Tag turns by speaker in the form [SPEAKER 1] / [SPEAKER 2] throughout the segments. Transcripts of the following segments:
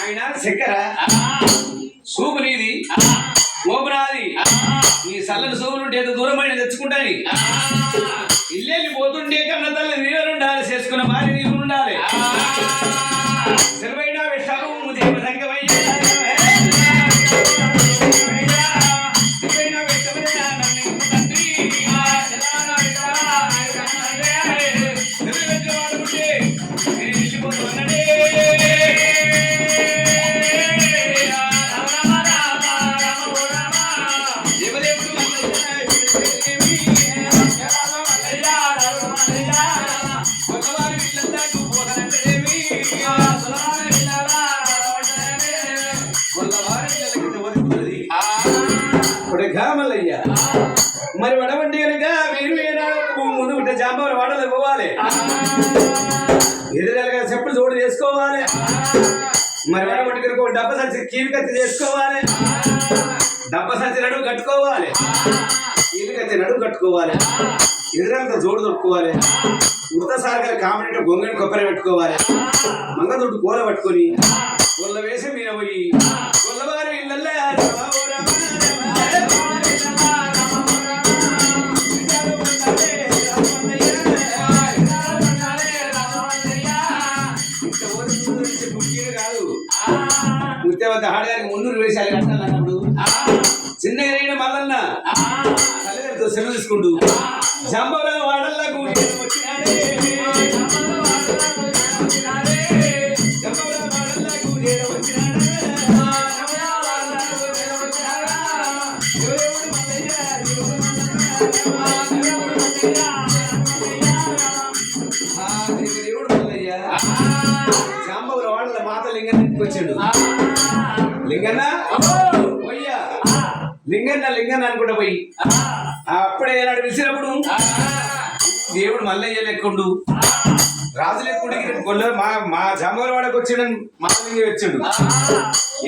[SPEAKER 1] ఆయన చక్కెర సూపు నీది ఓపరాది నీ చల్లని సూపులుంటే ఎంత దూరమైన తెచ్చుకుంటాయి ఇల్లేళ్ళి పోతుండే కన్న తల్లి నీరుండాలి చేసుకున్న భార్య నీరు ఉండాలి సెలవైన విషాలు దేవ సంగమయ్య మరి వడవంటి కనుక మీరు ముందు ఉంటే జాంబారు వాడలు పోవాలి ఎదురుగా చెప్పులు చోటు చేసుకోవాలి మరి వడవంటి కనుక డబ్బ సంచి కీలికత్తి చేసుకోవాలి డబ్బ సంచి నడువు కట్టుకోవాలి కీలికత్తి నడువు కట్టుకోవాలి ఎదురంతా జోడు దొట్టుకోవాలి ఉడతసారిగా కామెడీ గొంగని కొబ్బరి పెట్టుకోవాలి మంగదొడ్డు కూల పట్టుకొని కొల్ల వేసి మీద పోయి కొల్లవారు ఇళ్ళల్లో ఆడగారికి 300 వేసాలి కట్టాలన్నప్పుడు చిన్న మల్లన్న తల్లిదండ్రులతో సెలవు తీసుకుంటూ జంబల వాడల్లకు వచ్చినాడే దేవుడు మల్లయ్య జాంబవుల వాడల మాత లింగన్న వచ్చాడు లింగన్న పోయ్యా లింగన్న అనుకుంటా పోయి అప్పుడే ఏనాడు పిలిచినప్పుడు దేవుడు మల్లయ్య లెక్కుండు రాజు లెక్కుండికి కొల్ల మా జాంబవుల వాడకు వచ్చాడు మాతలింగ వచ్చాడు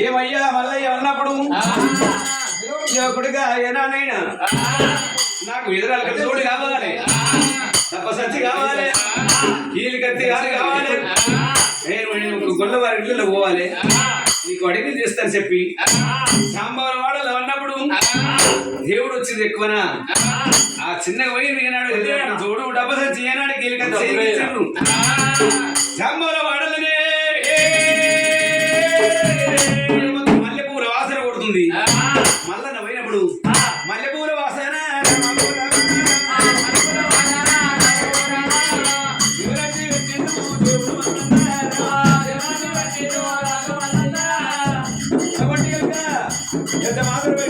[SPEAKER 1] ఏమయ్యా మల్లయ్య అన్నప్పుడు కొడుగా ఏనానైనా నాకు ఎదురాల తోడు కావాలి తప్పసచ్చి కావాలి కీలి కత్తి కావాలి నేను గొల్లవారి ఇళ్ళలో పోవాలి నీకు అడిగి చేస్తాను చెప్పి సాంబార్ వాడలు అన్నప్పుడు దేవుడు వచ్చింది ఎక్కువనా ఆ చిన్నగా పోయి ఏనాడు చూడు డబ్బా సంచి ఏనాడు కీలి కత్తి సాంబార్ వాడలనే మల్లెపూల వాసన కొడుతుంది మల్లన్న పోయినప్పుడు మల్లెపూల వాసన ఎంత మాత్రమే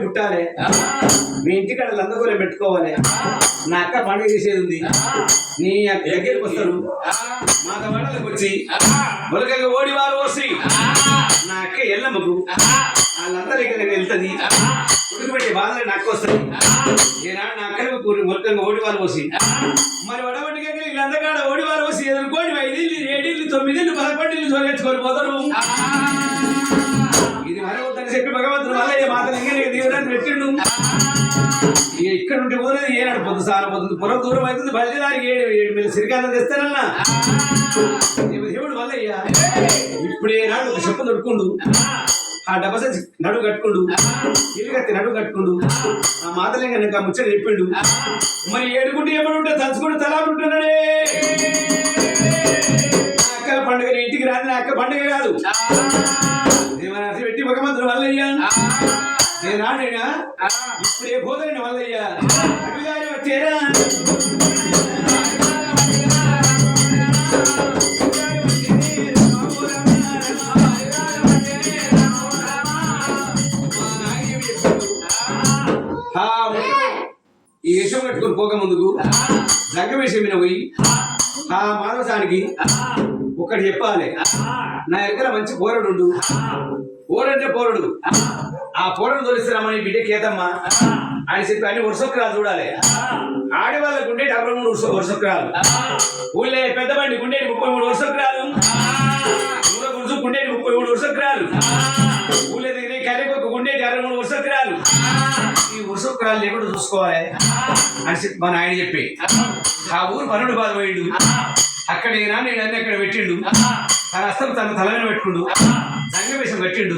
[SPEAKER 1] పుట్టాలి మీ ఇంటికాడ లందగూర పెట్టుకోవాలి నా అక్క పండుగ చేసేది ఉంది నీ అక్క దగ్గరికి వస్తారు మాత వాడలకు వచ్చి మొలకగా ఓడి వారు వసి నా అక్క ఎల్లమ్మకు వాళ్ళందరి ఇక్కడ వెళ్తుంది ఉడికిపెట్టి బాధలు నాకు వస్తుంది ఈనాడు నా అక్కలకు మొలకంగా ఓడి వారు వసి మరి వడబట్టిగా వీళ్ళందరికాడ ఓడి వారు వసి ఎదుర్కోండి 5 ఇల్లు 7 ఇల్లు 9 ఇల్లు 11 ఇల్లు తొలగించుకొని పోతారు ఇది మరొకని చెప్పి భగవంతుడు మళ్ళీ మాతలు ఇంకా దీవరాన్ని పెట్టిండు ఇక్కడ ఉంటే పోలేదు ఏనాడు పొద్దు సాల పొద్దు పొలం దూరం అవుతుంది బయలుదేరికి 7 మీద సిరికాంతం తెస్తానన్నా దేవుడు మల్లయ్య ఇప్పుడు ఏనాడు ఒక చెప్పు దొడుకుండు ఆ డబ్బ సంచి నడువు కట్టుకుండు ఇల్లు కత్తి నడువు కట్టుకుండు ఆ మాతలింగ నాకు ముచ్చట చెప్పిండు మరి ఏడుకుంటే ఎప్పుడుంటే తలుచుకుంటూ తలాడుంటున్నాడే అక్క పండుగ ఇంటికి రాదు నా అక్క పండుగ కాదు దేవనాథి పెట్టి భగవంతుడు మల్లయ్య నేనాడైనా ఇప్పుడు ఏ పోదండి మల్లయ్య అభిగారి వచ్చేరా ఈ వేషం కట్టుకుని పోక ముందుకు జగ్గవేషం మీద పోయి ఆ మానవసానికి ఒకటి చెప్పాలి నా దగ్గర మంచి పోరడు పోరంటే పోరుడు ఆ పోరను తోలిస్తారమ్మని బిడ్డ కేతమ్మ అని చెప్పి అన్ని వరుసొక్కరాలు చూడాలి. ఆడవాళ్ళకు ఉండేటి 63 వరుసొక్కరాలు, ఊళ్ళే పెద్ద బండి ఉండేటి 33 వరుసొక్కరాలు, ఊర గురుసుకు ఉండేటి 33 వరుసొక్కరాలు, ఊళ్ళే దగ్గర కర్రెకొక్క ఉండేటి 63 వరుసొక్కరాలు. ఈ వరుసొక్కరాలు లేకుండా చూసుకోవాలి అని చెప్పి మన ఆయన చెప్పి ఆ ఊరు పనుడు బాధ పోయిండు. అక్కడ నేను అన్ని అక్కడ పెట్టిండు. తన హస్తం తన తలమైన పెట్టుకుండు, సంగ వేషం కట్టిండు,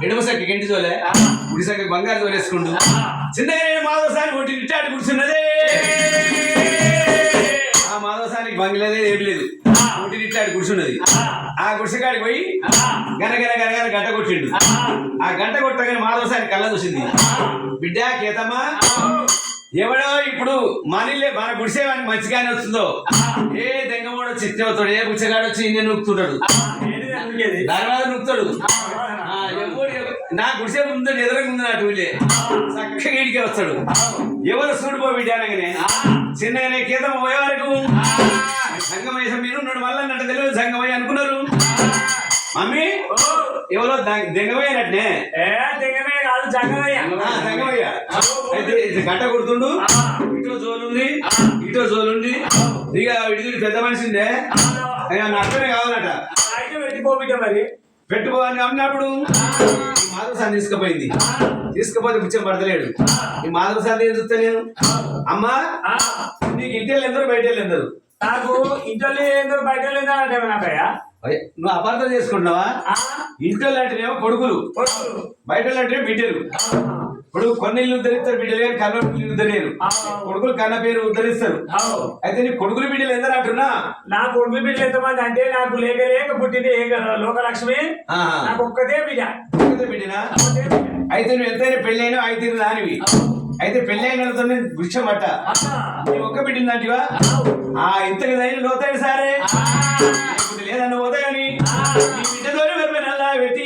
[SPEAKER 1] ఎడమ సంఖ్య గంటి తోలే, గుడి సంఖ్య బంగారు తోలేసుకుండు. చిన్నగా నేను మాధవసాని ఒంటి నిట్టాడు కూర్చున్నదే. ఆ మాధవసానికి బంగిలేదే ఏం లేదు, ఒంటి నిట్టాడు కూర్చున్నది. ఆ గుడిసెకాడికి పోయి గనగన గనగన గంట కొట్టిండు. ఆ గంట కొట్టగానే మాధవసాని కళ్ళ చూసింది. బిడ్డ కేతమ్మా, ఎవడో ఇప్పుడు మనీలే మన గుడిసేవానికి మంచిగానే వస్తుందో, ఏ దెంగమోడో చిత్తవుతాడు, ఏ గుడిసెగాడు వచ్చి ఇన్ని నొక్కుతుంటాడు, తర్వాత నొక్కుతాడు. నా గుడిసే ముందు ఎదురుగా ఉంది, నా టూలే చక్కగా ఇడికే వస్తాడు. ఎవరు చూడిపో బిడ్డ అనగానే చిన్నగానే కేతమ్మ పోయే వరకు సంగమయ్య మీరు ఉన్నాడు మళ్ళీ అన్నట్టు తెలియదు. సంగమయ్య అనుకున్నారు. మమ్మీ ఎవరో దెంగమయ్యనట్నే,
[SPEAKER 2] దెంగమయ్య కాదు జంగమయ్య.
[SPEAKER 1] దెంగమయ్య అయితే గంట కొడుతుండు. ఇటో జోలుంది, ఇటో జోలుంది. ఇక ఇటు పెద్ద మనిషిందే, నా అర్థమే కావాలట.
[SPEAKER 2] పెట్టిపోబిట్ట మరి
[SPEAKER 1] పెట్టుకో అని అన్నప్పుడు ఈ మాధవసాన్ని తీసుకుపోయింది. తీసుకుపోతే పిచ్చం పడతలేడు. ఈ మాధవసాన్ని ఏం చూస్తా నేను, అమ్మా నీకు ఇంటి ఎందరు బయట ఎందరు,
[SPEAKER 2] నాకు ఇంట్లో ఏందో బయట లేదంటే నాకయ్యా.
[SPEAKER 1] నువ్వు అపార్థం చేసుకుంటున్నావా? ఇంట్లో అంటేనేమో కొడుకులు, బయట అంటే బిడ్డలు. ఇప్పుడు కొన్ని ఇల్లు ఉద్ధరిస్తారు బిడ్డలు, కానీ కన్న ఇల్లు ఉద్ధరేరు. కొడుకులు కన్న పేరు ఉద్ధరిస్తారు. అయితే నీ కొడుకులు బిడ్డలు ఎందరు అంటున్నా?
[SPEAKER 2] నా కొడుకులు బిడ్డలు ఎంతమంది అంటే నాకు లేక లేక పుట్టింది లోకలక్ష్మి, నాకు ఒక్కదే బిడ్డ.
[SPEAKER 1] ఒక్కదే బిడ్డనా? అయితే నువ్వు ఎంతైనా పెళ్ళి అయినా అయితే దానివి. అయితే పెళ్ళి అయిన వృక్షం అట్ట నీ ఒక్క బిడ్డిందంటివా? ఇంతకు దైన లోతాడు సారే లేదన్న పోతాయని ఈ బిడ్డతోని వెప్పనల్లా పెట్టి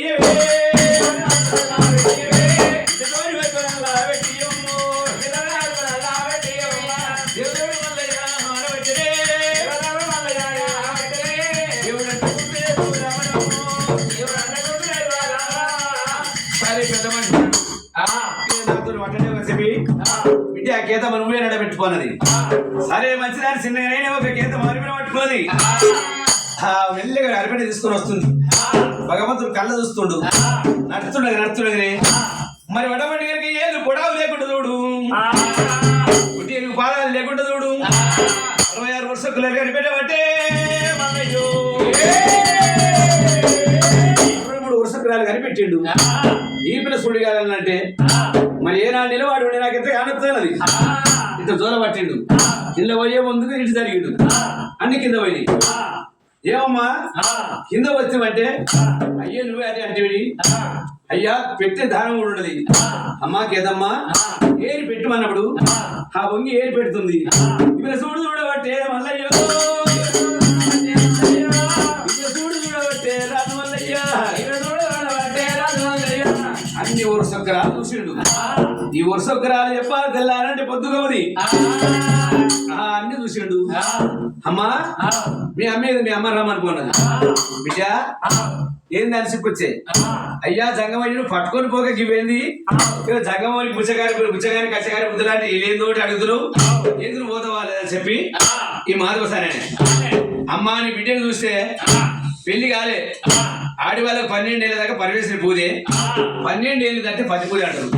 [SPEAKER 1] సరే పెద్ద మనిషి బిడ్డ ఆ గీత నువ్వే నడబెట్టుకోన్నది. సరే మంచిదాన్ని చిన్నగానే ఒక గీత మరిపిన పట్టుకున్నది. మెల్లగా అరిపెట్టి తీసుకొని వస్తుంది. భగవంతుడు కళ్ళ చూస్తుండు, నడుతుండగానే మరి వడబడి గారికి ఏళ్ళు పొడాలు లేకుండా చూడు, పుట్టి ఎలుగు పాదాలు లేకుండా చూడు. 66 వర్షకులు కనిపెట్టబట్టే 23 వర్షకురాలు కనిపెట్టిండు. ఈ పిల్ల సుడి కావాలంటే మరి ఏనాడు నిలవాడు నాకు ఎంత కానొస్తున్నది. ఇంత దూరం పట్టిండు. కింద పోయే ముందుకు ఇంటి జరిగిండు. అన్ని కింద పోయి ఏమమ్మా కింద వచ్చామంటే అయ్యే నువ్వే అదే అంటే అయ్యా పెట్టే దానం కూడా ఉండదు. అమ్మా కేదమ్మా ఏరి పెట్టమన్నప్పుడు ఆ వంగి ఏరి పెడుతుంది. ఇక్కడ చూడు చూడబట్టే మల్లయ్య, చూడు చూడబట్టే రాజు మల్లయ్య, అన్ని వరుసొక్కరాలు చూసిండు. ఈ వరుసొక్కరాలు చెప్పాలి తెల్లారంటే పొద్దుగోది అన్ని చూసిండు. అమ్మా మీ అమ్మ రమ్మనుకోన్నది. బిడ్డ ఏంది అలసికొచ్చే అయ్యా జంగమయ్యను పట్టుకొని పోక గివేంది జంగమని బుచ్చగాని కచ్చగాని బుద్ధలాంటి ఏదేందోటి అడుగుతున్నావు, ఎందుకు పోతావా లేదని చెప్పి ఈ మాధవసానే అమ్మా నీ బిడ్డను చూస్తే పెళ్లి కాలే, ఆడి వాళ్ళకి 12 ఏళ్ళ దాకా పరివేశం పూజే, 12 ఏళ్ళు దాకా 10 పూజ అంటారు.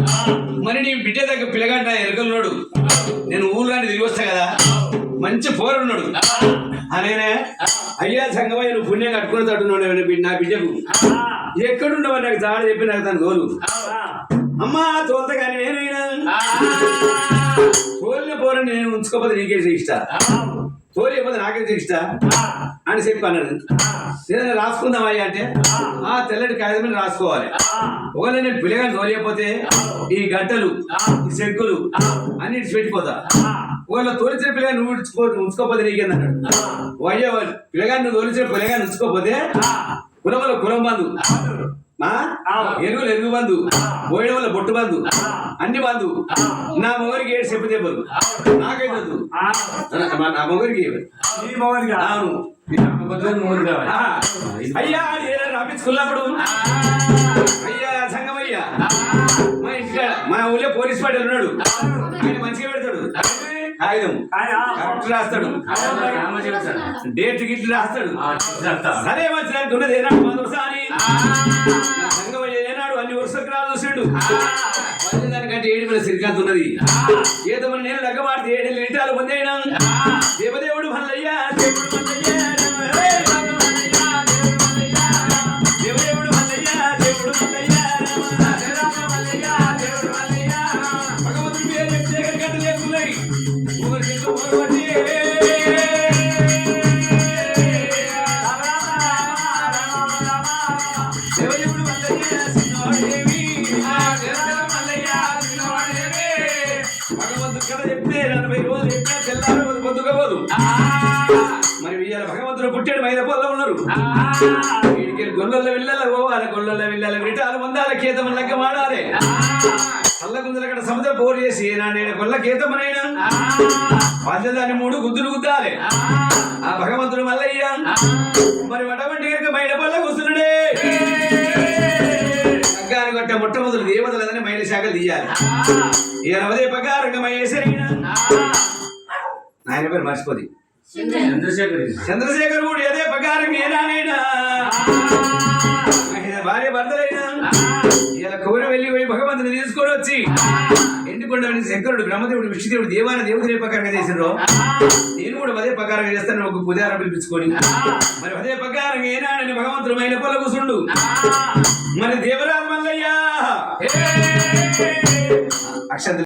[SPEAKER 1] మరి నీ బిడ్డ దగ్గర పిల్లగంట ఎరకలున్నాడు, నేను ఊళ్ళని తిరిగి వస్తా కదా, మంచి పోరున్నాడు అనేనే అయ్యా సంగమయ్య నువ్వు పుణ్యం కట్టుకుని తట్టున్నాడు నా బిడ్డకు ఎక్కడుండవు నాకు జాడ చెప్పి నాకు తను తోలు అమ్మా తోలత కానీ నేనైనా తోలిన పోరని నేను ఉంచుకోకపోతే నీకే ఇష్టా, తోలిపోతే నాకే ఇష్టా అని చెప్పి అన్నాడు. ఏదైనా రాసుకుందామయ్యా అంటే తెల్లటి కాగితం మీద రాసుకోవాలి. ఒకవేళ నేను పిల్లగాని తోలియకపోతే ఈ గంటలు ఈ చెక్కులు అన్ని పెట్టిపోతా, ఒకవేళ తోలిచిన పిల్లగాని నువ్వు ఉంచుకోకపోతే నీకేందన్నాడు. అయ్యా పిల్లగాని నువ్వు తోలిచిన పిల్లగాని ఉంచుకోకపోతే కులంలో కులం బంధు, ఎరువులు బంధు, పోయడం వల్ల బొట్టు బంధు, అన్ని బంధు. నా మొగరికి 7 చెప్పు దెబ్బలు నాకైతే నా మొగరికి అవును అయ్యా రాపించుకున్నప్పుడు అయ్యా పోలీస్ పాటలు ఉన్నాడు ఆయన మంచిగా పెడతాడు ఆయుధం కరెక్ట్ రాస్తాడు డేట్ గిట్లు రాస్తాడు సరే మంచిదానికి ఉన్నది ఏనాడు మదోసాని ఏనాడు అన్ని వరుసకు చూసాడు దానికంటే 7 వేల శ్రీకాంత్ ఉన్నది ఏదో నేను లగ్గమాడితే 7 లీటాలు పొందేనా దేవదేవుడు మల్లయ్య దేవుడు మల్లయ్య దేవదేవుడు మల్లయ్య దేవుడు మల్లయ్య భగవంతుడి పేరు చెప్తే గంట లేకున్నాయి దేవదేవుడు మల్లయ్య సిన్నోడేవి భగవంతుడు కథ చెప్తే 40 రోజులు చెప్పినా తెల్లారు పొద్దుకపోదు మరి ఇవాళ భగవంతుడు పుట్టాడు మైదపల్లిలో ఉన్నారు వీడికి గొల్లల విల్లల పోవాలి గొల్లల విల్లల విటాలు పొందాల కేతమని లెక్క మాడాలి చల్లగుందల అక్కడ సముద్ర పోరు చేసి నేను గొల్ల కేతమనైనా పద్దదాన్ని 3 గుద్దులు గుద్దాలి ఆ భగవంతుడు మల్లయ్య మరి వటవంటి కనుక మైదపల్ల కూర్చున్నాడే లగ్గాన్ని కొట్టే మొట్టమొదటి దేవతలదని మైల శాఖలు తీయాలి ఇక నవదే ప్రకారంగా మహేశ్వరైనా ఆయన పేరు మర్చిపోది చంద్రశేఖర్ కూడా అదే ప్రకారం ఏనానైనా భార్య భర్తలైనా ఇలా కౌరు వెళ్ళి పోయి భగవంతుని తీసుకొని వచ్చి ఎండుకొండ శంకరుడు బ్రహ్మదేవుడు విష్ణుదేవుడు దేవాన దేవుడు ఏ ప్రకారంగా చేసిండ్రో నేను కూడా అదే ప్రకారంగా చేస్తాను ఒక పుజారం పిలిపించుకొని మరి అదే ప్రకారంగా ఏనాడని భగవంతుడు మైన పొల కూసుండు మరి దేవరాజు మల్లయ్య అక్షంత